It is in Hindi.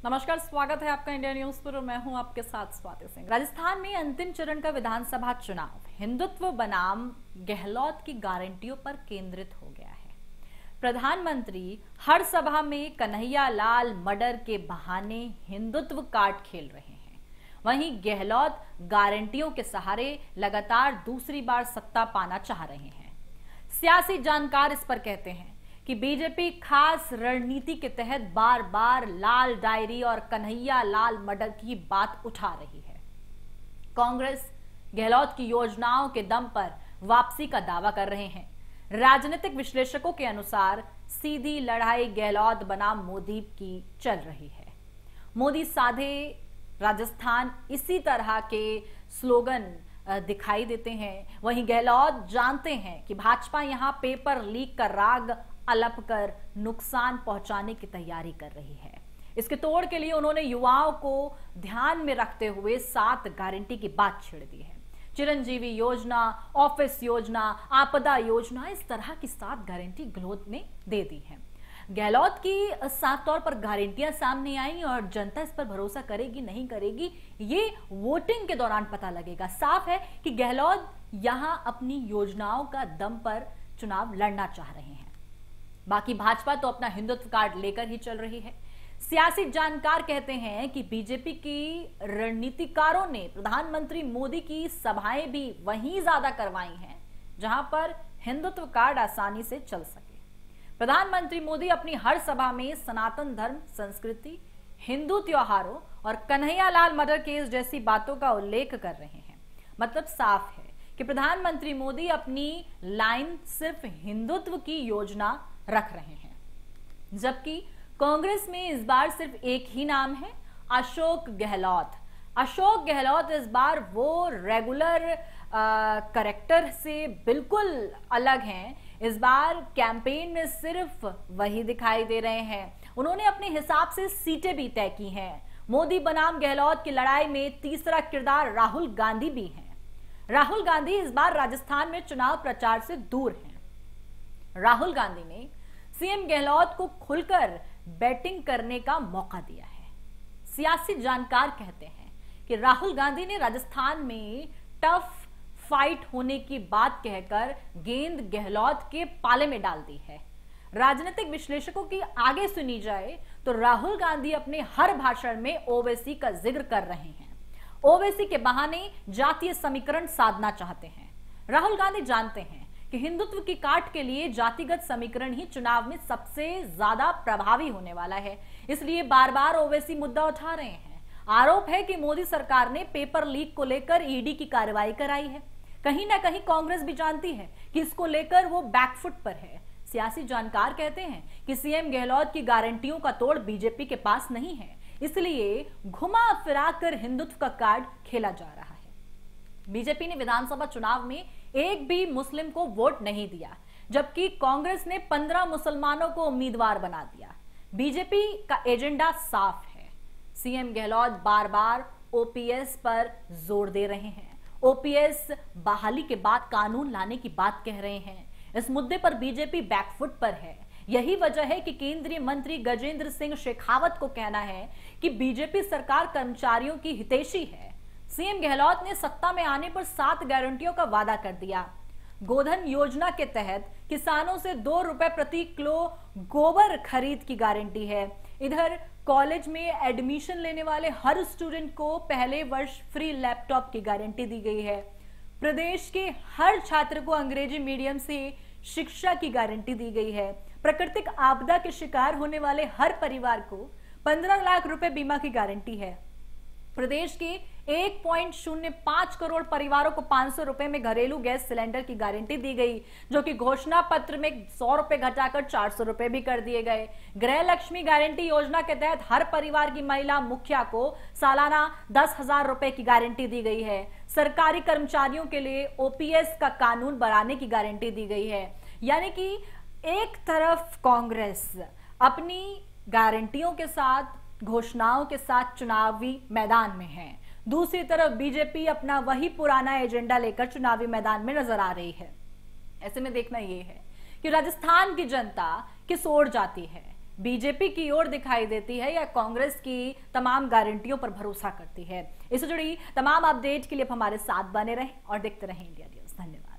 नमस्कार, स्वागत है आपका इंडिया न्यूज पर और मैं हूं आपके साथ स्वाति सिंह। राजस्थान में अंतिम चरण का विधानसभा चुनाव हिंदुत्व बनाम गहलोत की गारंटियों पर केंद्रित हो गया है। प्रधानमंत्री हर सभा में कन्हैया लाल मर्डर के बहाने हिंदुत्व कार्ड खेल रहे हैं, वहीं गहलोत गारंटियों के सहारे लगातार दूसरी बार सत्ता पाना चाह रहे हैं। सियासी जानकार इस पर कहते हैं कि बीजेपी खास रणनीति के तहत बार बार लाल डायरी और कन्हैया लाल मर्डर की बात उठा रही है। कांग्रेस गहलोत की योजनाओं के दम पर वापसी का दावा कर रहे हैं। राजनीतिक विश्लेषकों के अनुसार सीधी लड़ाई गहलोत बनाम मोदी की चल रही है। मोदी साधे राजस्थान इसी तरह के स्लोगन दिखाई देते हैं, वहीं गहलोत जानते हैं कि भाजपा यहां पेपर लीक का राग अलप कर नुकसान पहुंचाने की तैयारी कर रही है। इसके तोड़ के लिए उन्होंने युवाओं को ध्यान में रखते हुए 7 गारंटी की बात छेड़ दी है। चिरंजीवी योजना, ऑफिस योजना, आपदा योजना, इस तरह की 7 गारंटी गहलोत ने दे दी है। गहलोत की साफ तौर पर गारंटियां सामने आई और जनता इस पर भरोसा करेगी नहीं करेगी ये वोटिंग के दौरान पता लगेगा। साफ है कि गहलोत यहां अपनी योजनाओं का दम पर चुनाव लड़ना चाह रहे हैं। बाकी भाजपा तो अपना हिंदुत्व कार्ड लेकर ही चल रही है। सियासी जानकार कहते हैं कि बीजेपी की रणनीतिकारों ने प्रधानमंत्री मोदी की सभाएं भी वहीं ज्यादा करवाई हैं जहां पर हिंदुत्व कार्ड आसानी से चल सके। प्रधानमंत्री मोदी अपनी हर सभा में सनातन धर्म, संस्कृति, हिंदू त्योहारों और कन्हैया लाल मर्डर केस जैसी बातों का उल्लेख कर रहे हैं। मतलब साफ है कि प्रधानमंत्री मोदी अपनी लाइन सिर्फ हिंदुत्व की योजना रख रहे हैं, जबकि कांग्रेस में इस बार सिर्फ एक ही नाम है, अशोक गहलोत। अशोक गहलोत इस बार वो रेगुलर करेक्टर से बिल्कुल अलग हैं। इस बार कैंपेन में सिर्फ वही दिखाई दे रहे हैं। उन्होंने अपने हिसाब से सीटें भी तय की हैं। मोदी बनाम गहलोत की लड़ाई में तीसरा किरदार राहुल गांधी भी हैं। राहुल गांधी इस बार राजस्थान में चुनाव प्रचार से दूर हैं। राहुल गांधी ने सीएम गहलोत को खुलकर बैटिंग करने का मौका दिया है। सियासी जानकार कहते हैं कि राहुल गांधी ने राजस्थान में टफ फाइट होने की बात कहकर गेंद गहलोत के पाले में डाल दी है। राजनीतिक विश्लेषकों की आगे सुनी जाए तो राहुल गांधी अपने हर भाषण में ओवैसी का जिक्र कर रहे हैं। ओवैसी के बहाने जातीय समीकरण साधना चाहते हैं। राहुल गांधी जानते हैं कि हिंदुत्व की काट के लिए जातिगत समीकरण ही चुनाव में सबसे ज्यादा प्रभावी होने वाला है, इसलिए बार बार ओवैसी मुद्दा उठा रहे हैं। आरोप है कि मोदी सरकार ने पेपर लीक को लेकर ईडी की कार्रवाई कराई है। कहीं ना कहीं कांग्रेस भी जानती है कि इसको लेकर वो बैकफुट पर है। सियासी जानकार कहते हैं कि सीएम गहलोत की गारंटियों का तोड़ बीजेपी के पास नहीं है, इसलिए घुमा फिरा कर हिंदुत्व का कार्ड खेला जा रहा है। बीजेपी ने विधानसभा चुनाव में एक भी मुस्लिम को वोट नहीं दिया, जबकि कांग्रेस ने 15 मुसलमानों को उम्मीदवार बना दिया। बीजेपी का एजेंडा साफ है। सीएम गहलोत बार बार ओपीएस पर जोर दे रहे हैं। ओपीएस बहाली के बाद कानून लाने की बात कह रहे हैं। इस मुद्दे पर बीजेपी बैकफुट पर है। यही वजह है कि केंद्रीय मंत्री गजेंद्र सिंह शेखावत को कहना है कि बीजेपी सरकार कर्मचारियों की हितैषी है। सीएम गहलोत ने सत्ता में आने पर 7 गारंटियों का वादा कर दिया। गोधन योजना के तहत किसानों से 2 रुपए प्रति किलो गोबर खरीद की गारंटी है। इधर कॉलेज में एडमिशन लेने वाले हर स्टूडेंट को पहले वर्ष फ्री लैपटॉप की गारंटी दी गई है। प्रदेश के हर छात्र को अंग्रेजी मीडियम से शिक्षा की गारंटी दी गई है। प्राकृतिक आपदा के शिकार होने वाले हर परिवार को 15 लाख रुपए बीमा की गारंटी है। प्रदेश के 1.05 करोड़ परिवारों को 500 रुपए में घरेलू गैस सिलेंडर की गारंटी दी गई, जो कि घोषणा पत्र में 100 रुपए घटाकर 400 रुपए भी कर दिए गए। गृह लक्ष्मी गारंटी योजना के तहत हर परिवार की महिला मुखिया को सालाना 10,000 रुपए की गारंटी दी गई है। सरकारी कर्मचारियों के लिए ओपीएस का कानून बनाने की गारंटी दी गई है। यानी कि एक तरफ कांग्रेस अपनी गारंटियों के साथ, घोषणाओं के साथ चुनावी मैदान में है, दूसरी तरफ बीजेपी अपना वही पुराना एजेंडा लेकर चुनावी मैदान में नजर आ रही है। ऐसे में देखना यह है कि राजस्थान की जनता किस ओर जाती है। बीजेपी की ओर दिखाई देती है या कांग्रेस की तमाम गारंटियों पर भरोसा करती है? इससे जुड़ी तमाम अपडेट के लिए हमारे साथ बने रहें और देखते रहें इंडिया न्यूज़। धन्यवाद।